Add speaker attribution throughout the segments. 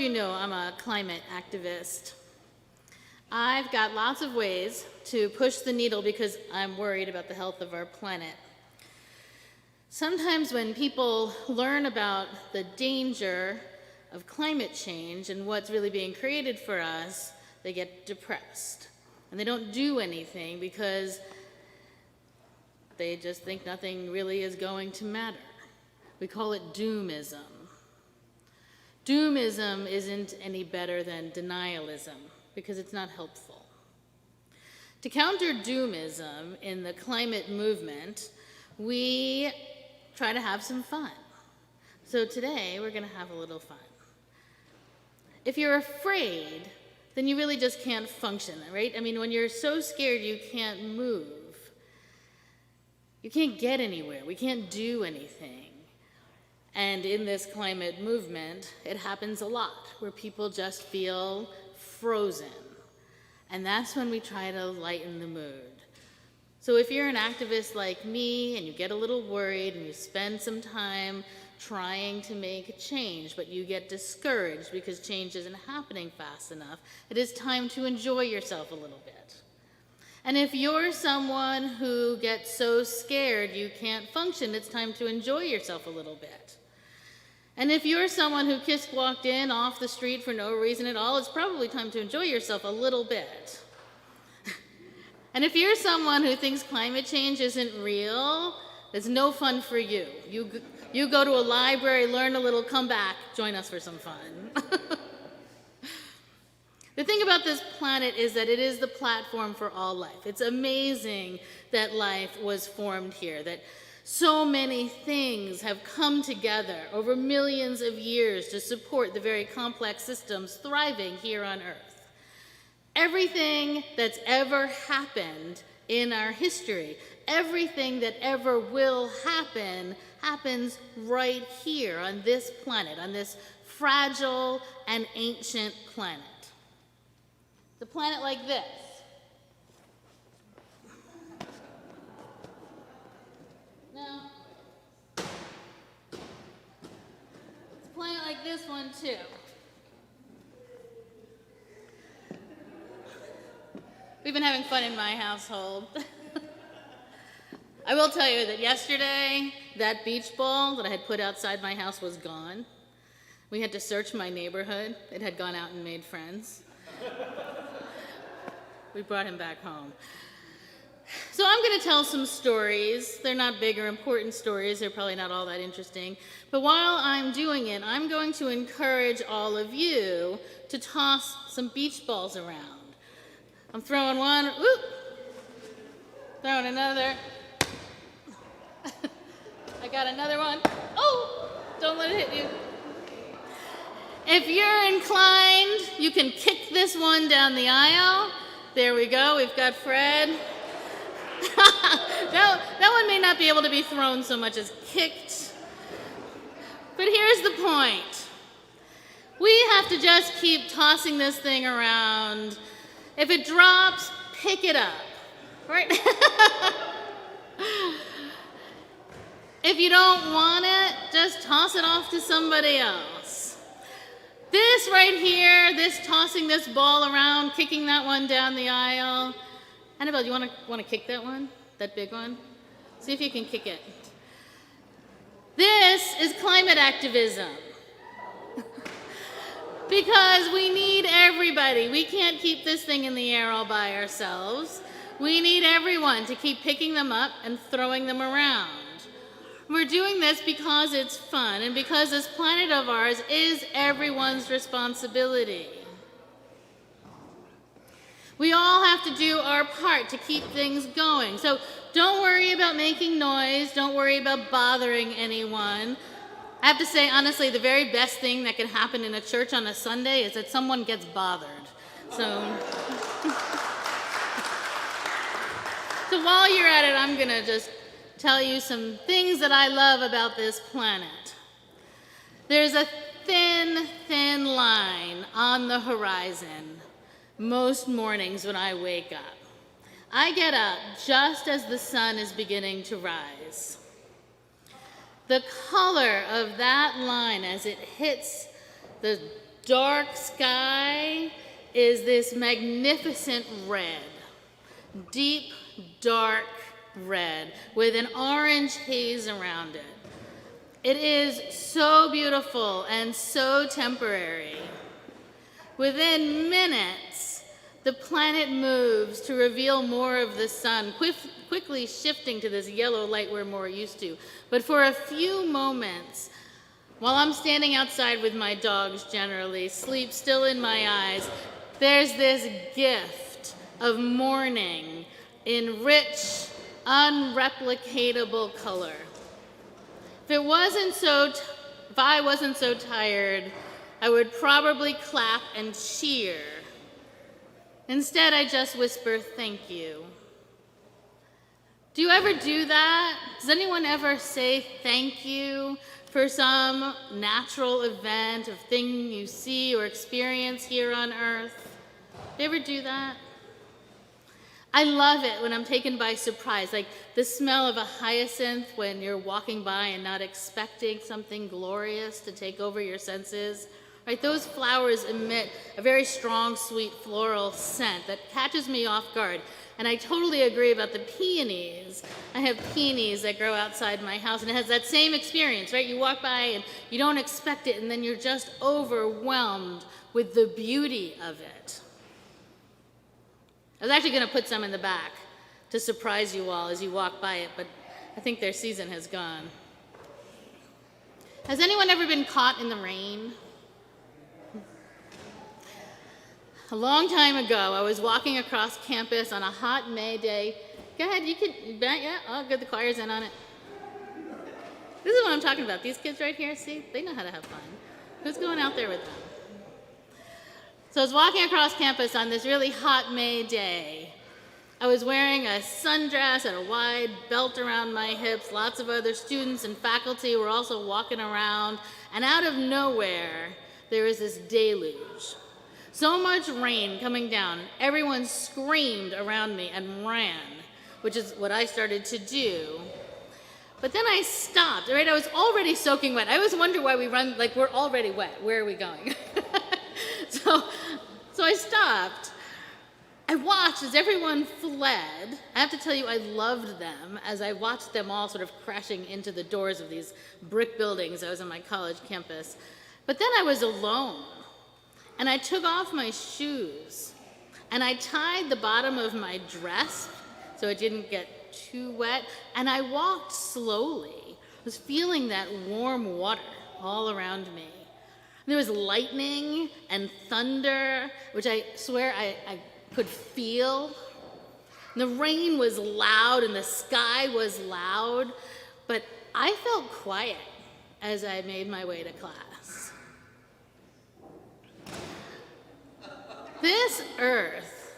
Speaker 1: you know I'm a climate activist. I've got lots of ways to push the needle because I'm worried about the health of our planet. Sometimes when people learn about the danger of climate change and what's really being created for us, they get depressed. And they don't do anything because they just think nothing really is going to matter. We call it doomism. Doomism isn't any better than denialism because it's not helpful. To counter doomism in the climate movement, we try to have some fun. So today, we're going to have a little fun. If you're afraid, then you really just can't function, right? I mean, when you're so scared you can't move, you can't get anywhere, we can't do anything. And in this climate movement, it happens a lot, where people just feel frozen. And that's when we try to lighten the mood. So if you're an activist like me and you get a little worried and you spend some time trying to make a change, but you get discouraged because change isn't happening fast enough, it is time to enjoy yourself a little bit. And if you're someone who gets so scared you can't function, it's time to enjoy yourself a little bit. And if you're someone who just walked in off the street for no reason at all, it's probably time to enjoy yourself a little bit. And if you're someone who thinks climate change isn't real, it's no fun for you. You go to a library, learn a little, come back, join us for some fun. The thing about this planet is that it is the platform for all life. It's amazing that life was formed here, that so many things have come together over millions of years to support the very complex systems thriving here on Earth. Everything that's ever happened in our history, everything that ever will happen, happens right here on this planet, on this fragile and ancient planet. The planet like this. No. It's a planet like this one too. We've been having fun in my household. I will tell you that yesterday, that beach ball that I had put outside my house was gone. We had to search my neighborhood. It had gone out and made friends. We brought him back home. So I'm going to tell some stories. They're not big or important stories. They're probably not all that interesting. But while I'm doing it, I'm going to encourage all of you to toss some beach balls around. I'm throwing one, whoop, throwing another. I got another one. Oh, don't let it hit you. If you're inclined, you can kick this one down the aisle. There we go, we've got Fred. that one may not be able to be thrown so much as kicked. But here's the point. We have to just keep tossing this thing around. If it drops, pick it up, right? If you don't want it, just toss it off to somebody else. This right here, this tossing this ball around, kicking that one down the aisle. Annabelle, do you want to kick that one? That big one? See if you can kick it. This is climate activism. Because we need everybody. We can't keep this thing in the air all by ourselves. We need everyone to keep picking them up and throwing them around. We're doing this because it's fun and because this planet of ours is everyone's responsibility. We all have to do our part to keep things going. So don't worry about making noise. Don't worry about bothering anyone. I have to say, honestly, the very best thing that can happen in a church on a Sunday is that someone gets bothered. So while you're at it, I'm going to just tell you some things that I love about this planet. There's a thin, thin line on the horizon most mornings when I wake up. I get up just as the sun is beginning to rise. The color of that line as it hits the dark sky is this magnificent red, deep, dark red with an orange haze around it. It is so beautiful and so temporary. Within minutes, the planet moves to reveal more of the sun, quickly shifting to this yellow light we're more used to. But for a few moments, while I'm standing outside with my dogs generally, sleep still in my eyes, there's this gift of morning in rich, unreplicatable color. If I wasn't so tired, I would probably clap and cheer. Instead, I just whisper, "Thank you." Do you ever do that? Does anyone ever say thank you for some natural event or thing you see or experience here on Earth? Do you ever do that? I love it when I'm taken by surprise, like the smell of a hyacinth when you're walking by and not expecting something glorious to take over your senses. Right? Those flowers emit a very strong, sweet floral scent that catches me off guard. And I totally agree about the peonies. I have peonies that grow outside my house, and it has that same experience, right? You walk by and you don't expect it, and then you're just overwhelmed with the beauty of it. I was actually going to put some in the back to surprise you all as you walk by it, but I think their season has gone. Has anyone ever been caught in the rain? A long time ago, I was walking across campus on a hot May day. Go ahead, you can, yeah, oh good, the choir's in on it. This is what I'm talking about. These kids right here, see, they know how to have fun. Who's going out there with them? So I was walking across campus on this really hot May day. I was wearing a sundress and a wide belt around my hips. Lots of other students and faculty were also walking around. And out of nowhere, there was this deluge. So much rain coming down. Everyone screamed around me and ran, which is what I started to do. But then I stopped, right? I was already soaking wet. I always wonder why we run, like we're already wet. Where are we going? So I stopped. I watched as everyone fled. I have to tell you, I loved them as I watched them all sort of crashing into the doors of these brick buildings. I was on my college campus. But then I was alone. And I took off my shoes. And I tied the bottom of my dress so it didn't get too wet. And I walked slowly. I was feeling that warm water all around me. There was lightning and thunder, which I swear I could feel. And the rain was loud and the sky was loud, but I felt quiet as I made my way to class. This earth,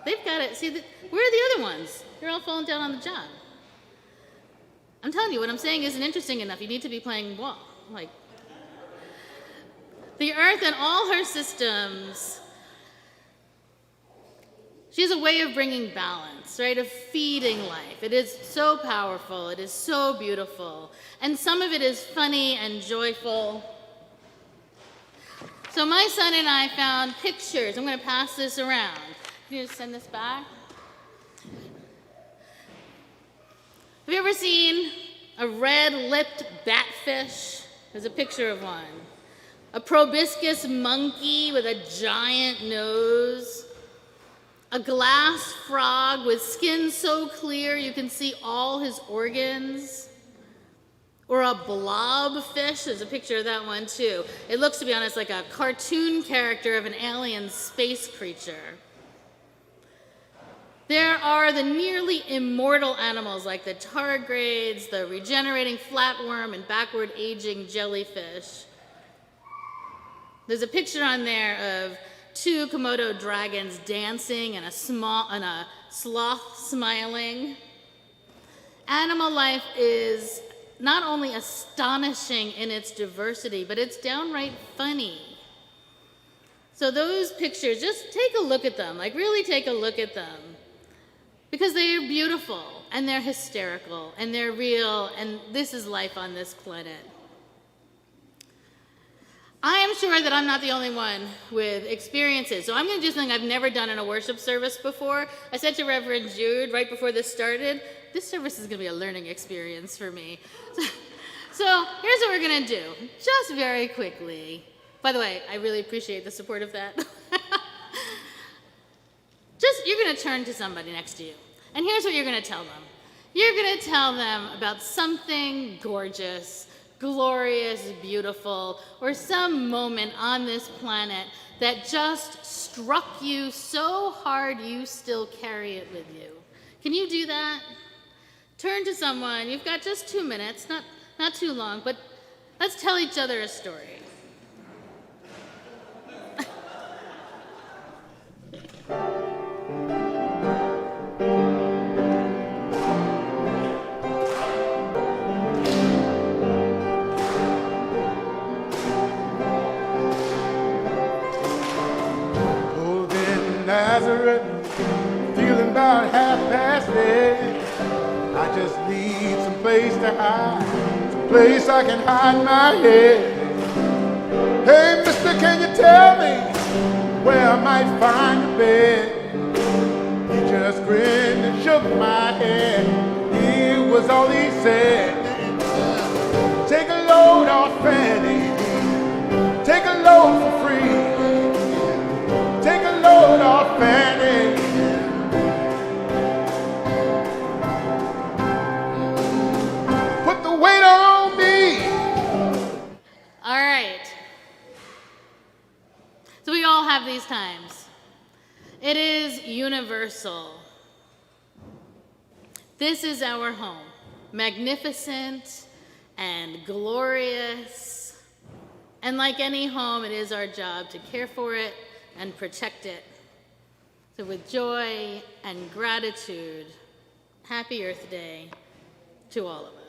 Speaker 1: they've got it. See, where are the other ones? They're all falling down on the job. I'm telling you, what I'm saying isn't interesting enough. You need to be playing ball. Like, the earth and all her systems, she has a way of bringing balance, right? Of feeding life. It is so powerful. It is so beautiful. And some of it is funny and joyful. So my son and I found pictures. I'm going to pass this around. Can you just send this back? Have you ever seen a red-lipped batfish? There's a picture of one. A proboscis monkey with a giant nose. A glass frog with skin so clear you can see all his organs. Or a blobfish. There's a picture of that one too. It looks, to be honest, like a cartoon character of an alien space creature. There are the nearly immortal animals like the tardigrades, the regenerating flatworm, and backward aging jellyfish. There's a picture on there of two Komodo dragons dancing and a sloth smiling. Animal life is not only astonishing in its diversity, but it's downright funny. So those pictures, just take a look at them, like really take a look at them. Because they are beautiful, and they're hysterical, and they're real, and this is life on this planet. I am sure that I'm not the only one with experiences, so I'm going to do something I've never done in a worship service before. I said to Reverend Jude right before this started, this service is going to be a learning experience for me. So here's what we're going to do, just very quickly. By the way, I really appreciate the support of that. You're going to turn to somebody next to you, and here's what you're going to tell them. You're going to tell them about something gorgeous, glorious, beautiful, or some moment on this planet that just struck you so hard you still carry it with you. Can you do that? Turn to someone. You've got just 2 minutes, not too long, but let's tell each other a story.
Speaker 2: Nazareth, feeling about 8:30. I just need some place to hide, some place I can hide my head. Hey, mister, can you tell me where I might find a bed? He just grinned and shook my head. It was all he said. Take a load off Fanny, take a load for free. Take a load off Fanny. Put the weight on me.
Speaker 1: All right. So we all have these times. It is universal. This is our home, magnificent and glorious. And like any home, it is our job to care for it and protect it. So with joy and gratitude, happy Earth Day to all of us.